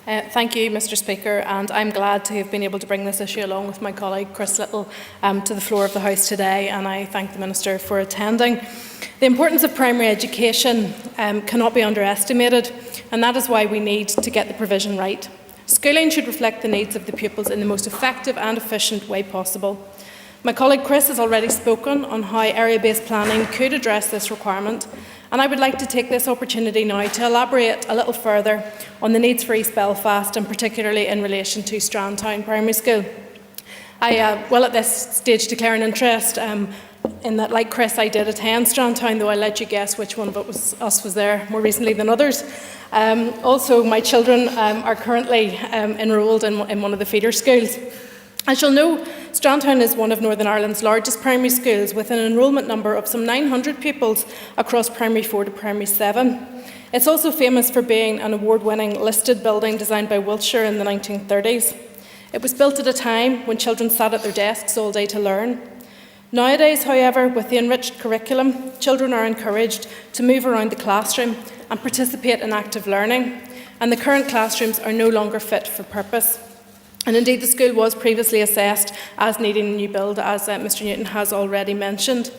Thank you, Mr Speaker, and I'm glad to have been able to bring this issue along with my colleague Chris Lyttle to the floor of the House today, and I thank the Minister for attending. The importance of primary education cannot be underestimated, and that is why we need to get the provision right. Schooling should reflect the needs of the pupils in the most effective and efficient way possible. My colleague Chris has already spoken on how area-based planning could address this requirement, and I would like to take this opportunity now to elaborate a little further on the needs for East Belfast, and particularly in relation to Strandtown Primary School. I will at this stage declare an interest in that, like Chris, I did attend Strandtown, though I'll let you guess which one of us was there more recently than others. Also, my children are currently enrolled in one of the feeder schools. As you'll know, Strandtown is one of Northern Ireland's largest primary schools, with an enrolment number of some 900 pupils across Primary 4 to Primary 7. It's also famous for being an award-winning listed building designed by Wiltshire in the 1930s. It was built at a time when children sat at their desks all day to learn. Nowadays, however, with the enriched curriculum, children are encouraged to move around the classroom and participate in active learning, and the current classrooms are no longer fit for purpose. And indeed, the school was previously assessed as needing a new build, as Mr Newton has already mentioned.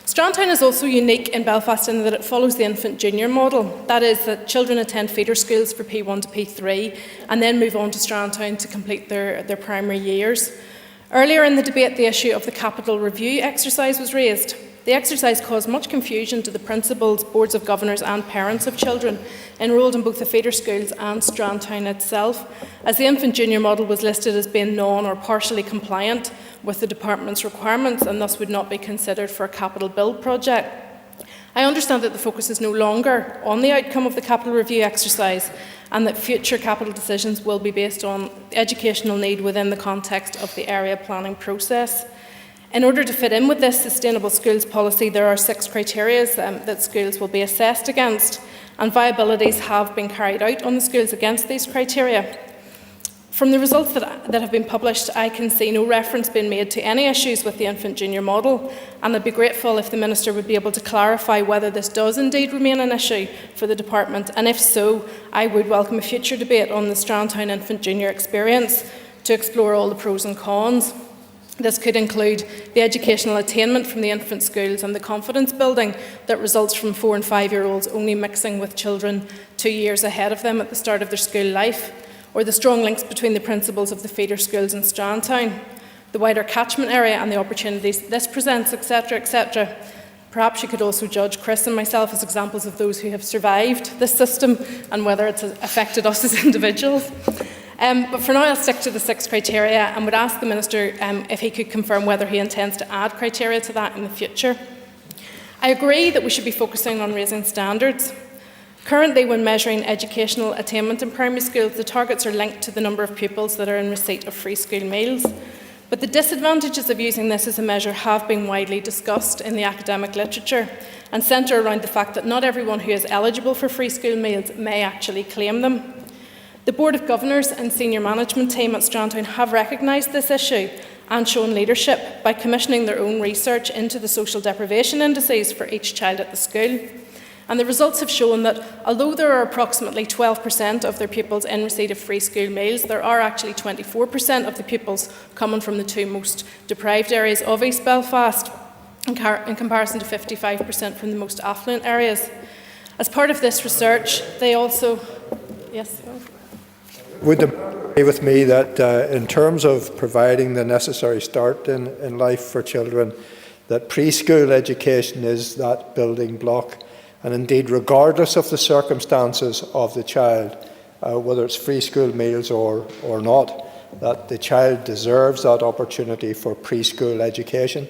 Strandtown is also unique in Belfast in that it follows the infant junior model. That is, that children attend feeder schools for P1 to P3 and then move on to Strandtown to complete their primary years. Earlier in the debate, the issue of the capital review exercise was raised. The exercise caused much confusion to the principals, boards of governors and parents of children enrolled in both the feeder schools and Strandtown itself, as the infant junior model was listed as being non or partially compliant with the department's requirements and thus would not be considered for a capital build project. I understand that the focus is no longer on the outcome of the capital review exercise, and that future capital decisions will be based on educational need within the context of the area planning process. In order to fit in with this sustainable schools policy, there are 6 criteria that schools will be assessed against, and viabilities have been carried out on the schools against these criteria. From the results that have been published, I can see no reference being made to any issues with the infant junior model, and I'd be grateful if the Minister would be able to clarify whether this does indeed remain an issue for the department, and if so, I would welcome a future debate on the Strandtown infant junior experience to explore all the pros and cons. This could include the educational attainment from the infant schools and the confidence building that results from 4 and 5-year-olds only mixing with children 2 years ahead of them at the start of their school life, or the strong links between the principals of the feeder schools in Strandtown, the wider catchment area and the opportunities this presents, etc., etc. Perhaps you could also judge Chris and myself as examples of those who have survived this system and whether it's affected us as individuals. But for now, I'll stick to the 6 criteria and would ask the Minister if he could confirm whether he intends to add criteria to that in the future. I agree that we should be focusing on raising standards. Currently, when measuring educational attainment in primary schools, the targets are linked to the number of pupils that are in receipt of free school meals. But the disadvantages of using this as a measure have been widely discussed in the academic literature and centre around the fact that not everyone who is eligible for free school meals may actually claim them. The Board of Governors and senior management team at Strandtown have recognised this issue and shown leadership by commissioning their own research into the social deprivation indices for each child at the school. And the results have shown that although there are approximately 12% of their pupils in receipt of free school meals, there are actually 24% of the pupils coming from the 2 most deprived areas of East Belfast, in comparison to 55% from the most affluent areas. As part of this research, they also... Yes? Would you agree with me that in terms of providing the necessary start in life for children, that preschool education is that building block, and indeed regardless of the circumstances of the child, whether it's free school meals or not, that the child deserves that opportunity for preschool education?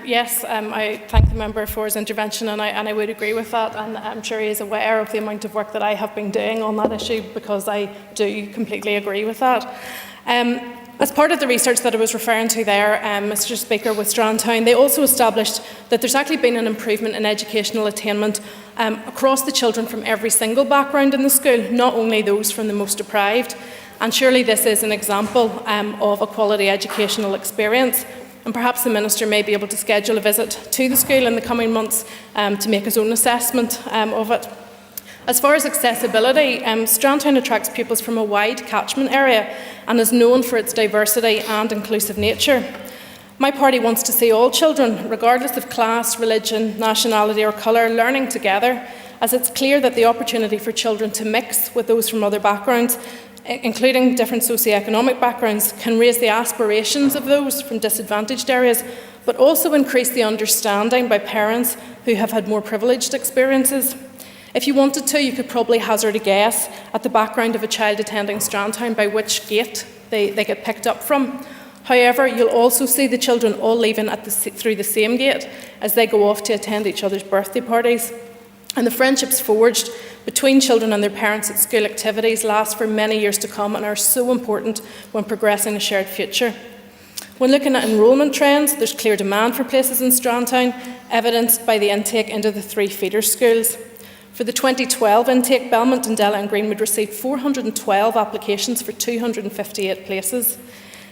Yes, I thank the member for his intervention, and I would agree with that, and I'm sure he is aware of the amount of work that I have been doing on that issue, because I do completely agree with that. As part of the research that I was referring to there, Mr Speaker, with Strandtown, they also established that there's actually been an improvement in educational attainment across the children from every single background in the school, not only those from the most deprived. And surely this is an example of a quality educational experience. And perhaps the Minister may be able to schedule a visit to the school in the coming months to make his own assessment of it. As far as accessibility, Strandtown attracts pupils from a wide catchment area and is known for its diversity and inclusive nature. My party wants to see all children, regardless of class, religion, nationality or colour, learning together, as it's clear that the opportunity for children to mix with those from other backgrounds, including different socioeconomic backgrounds, can raise the aspirations of those from disadvantaged areas, but also increase the understanding by parents who have had more privileged experiences. If you wanted to, you could probably hazard a guess at the background of a child attending Strandtown by which gate they get picked up from. However, you'll also see the children all leaving through the same gate as they go off to attend each other's birthday parties. And the friendships forged between children and their parents at school activities last for many years to come and are so important when progressing a shared future. When looking at enrolment trends, there's clear demand for places in Strandtown, evidenced by the intake into the 3 feeder schools. For the 2012 intake, Belmont, Dundela and Greenwood received 412 applications for 258 places.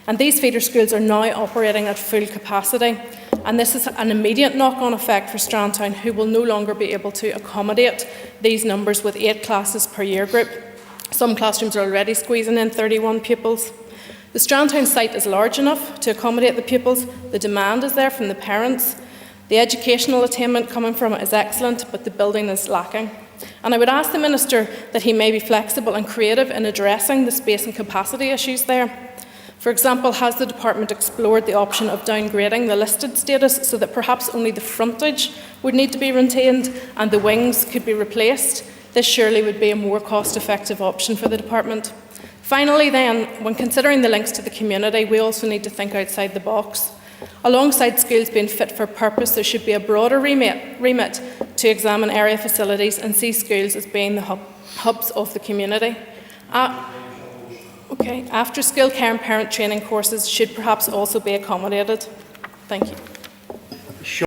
And these feeder schools are now operating at full capacity. And this is an immediate knock-on effect for Strandtown, who will no longer be able to accommodate these numbers with 8 classes per year group. Some classrooms are already squeezing in 31 pupils. The Strandtown site is large enough to accommodate the pupils. The demand is there from the parents. The educational attainment coming from it is excellent, but the building is lacking. And I would ask the Minister that he may be flexible and creative in addressing the space and capacity issues there. For example, has the department explored the option of downgrading the listed status so that perhaps only the frontage would need to be retained and the wings could be replaced? This surely would be a more cost-effective option for the department. Finally then, when considering the links to the community, we also need to think outside the box. Alongside schools being fit for purpose, there should be a broader remit to examine area facilities and see schools as being the hubs of the community. After-school care and parent training courses should perhaps also be accommodated. Thank you.